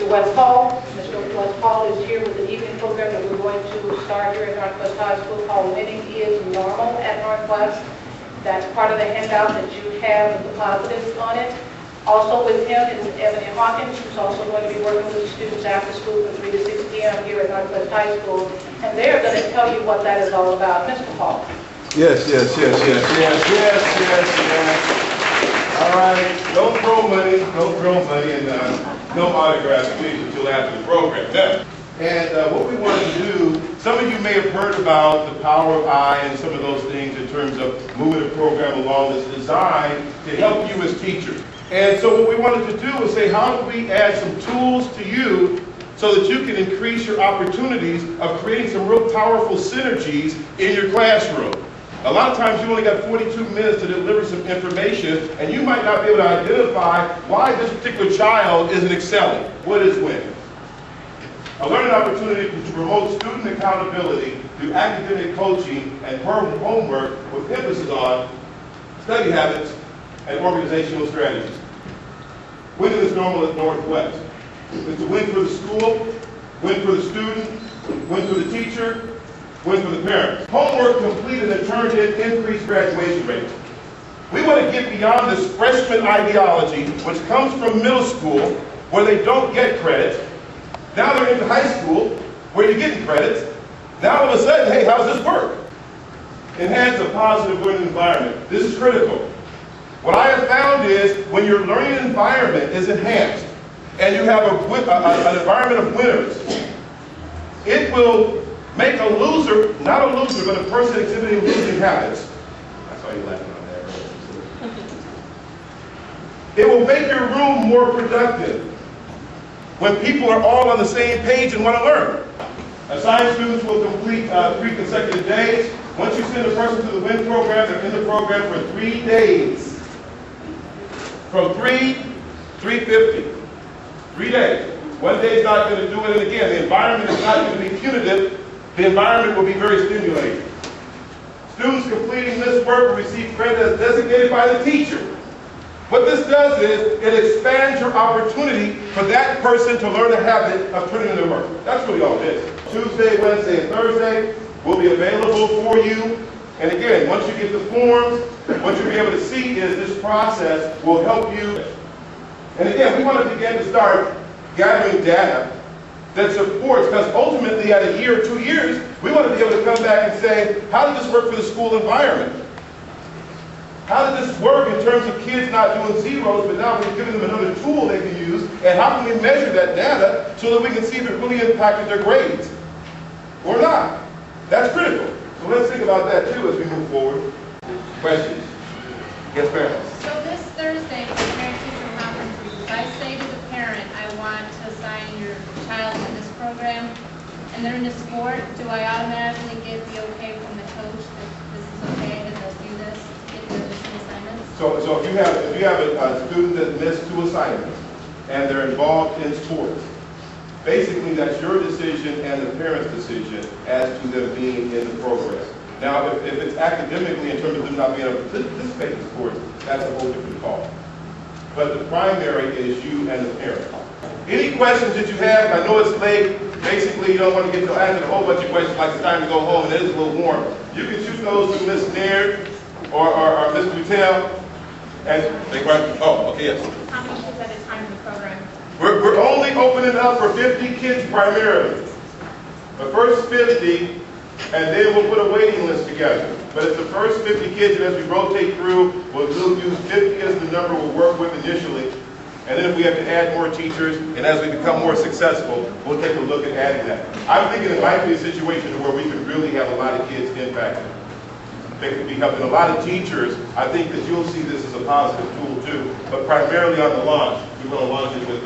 Mr. Wes Hall. Mr. Wes Hall is here with the evening program that we're going to start here at Northwest High School called Winning is Normal at Northwest. That's part of the handout that you have with the positives on it. Also with him is Ebony Hawkins, who's also going to be working with students after school from 3 to 6 p.m. here at Northwest High School. And they're going to tell you what that is all about. Mr. Hall. Yes. All right, don't throw money, and no autographs, please, until after the program. Now, and what we want to do, some of you may have heard about the power of I and some of those things in terms of moving the program along that's designed to help you as teachers. And so what we wanted to do was say, how do we add some tools to you so that you can increase your opportunities of creating some real powerful synergies in your classroom. A lot of times you only got 42 minutes to deliver some information, and you might not be able to identify why this particular child isn't excelling. What is WIN? A learning opportunity to promote student accountability through academic coaching and homework with emphasis on study habits and organizational strategies. WIN is normal at Northwest. It's a win for the school, win for the student, win for the teacher, win for the parents. Homework completed and turned in increased graduation rates. We want to get beyond this freshman ideology, which comes from middle school, where they don't get credit. Now they're into high school, where you're getting credits. Now all of a sudden, hey, how does this work? Enhance a positive learning environment. This is critical. What I have found is when your learning environment is enhanced, and you have an environment of winners, it will make a loser, not a loser, but a person exhibiting losing habits. That's why you're laughing on that. It will make your room more productive when people are all on the same page and want to learn. Assigned students will complete 3 consecutive days. Once you send a person to the WIN program, they're in the program for 3 days. From 3 to 3:50. 3 days. 1 day is not going to do it, and again, the environment is not going to be punitive. The environment will be very stimulating. Students completing this work will receive credit as designated by the teacher. What this does is, it expands your opportunity for that person to learn a habit of turning in their work. That's really all it is. Tuesday, Wednesday, and Thursday will be available for you. And again, once you get the forms, what you'll be able to see is this process will help you. And again, we want to begin to start gathering data that supports, because ultimately at 1 year or 2 years, we want to be able to come back and say, how did this work for the school environment? How did this work in terms of kids not doing zeros, but now we're giving them another tool they can use, and how can we measure that data so that we can see if it really impacted their grades or not? That's critical. So let's think about that too as we move forward. Questions? Yes, ma'am. So this Thursday, for the parent-teacher conference, if I say to the parent, I want to assign your child to this program, and they're in a sport, do I automatically get the okay from the coach that this is okay, that they'll do this, get their additional assignments? So if you have a student that missed 2 assignments and they're involved in sports, basically that's your decision and the parent's decision as to them being in the program. Now, if it's academically in terms of them not being able to participate in sports, that's a whole different call. But the primary is you and the parent. Any questions that you have? I know it's late. Basically, you don't want to get to answer a whole bunch of questions like it's time to go home and it is a little warm. You can shoot those to Ms. Naird or Ms. Butel. And they oh, okay, yes. How many kids at a time in the program? We're only opening up for 50 kids primarily. The first 50, and then we'll put a waiting list together. But it's the first 50 kids, and as we rotate through, we'll use 50 as the number we'll work with initially. And then if we have to add more teachers, and as we become more successful, we'll take a look at adding that. I'm thinking it might be a situation where we could really have a lot of kids impacted. They could be helping a lot of teachers. I think that you'll see this as a positive tool too, but primarily on the launch, we want to launch it with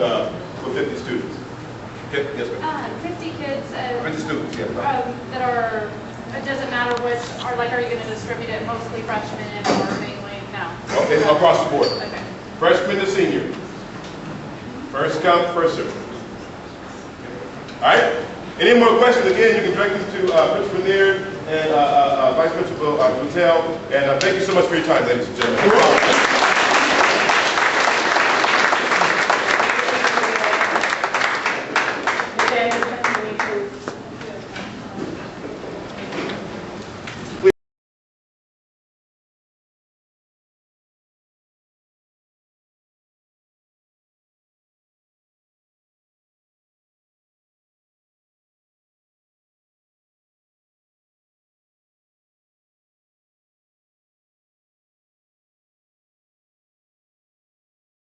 50 students. Yes, ma'am. 50 kids 50 students, yeah. that are, it doesn't matter which, are you going to distribute it mostly freshmen or mainly? No. Okay, across the board. Okay. Freshman to senior. First come, first serve. All right? Any more questions? Again, you can direct them to Principal Naird and Vice Principal Butel. And thank you so much for your time, ladies and gentlemen.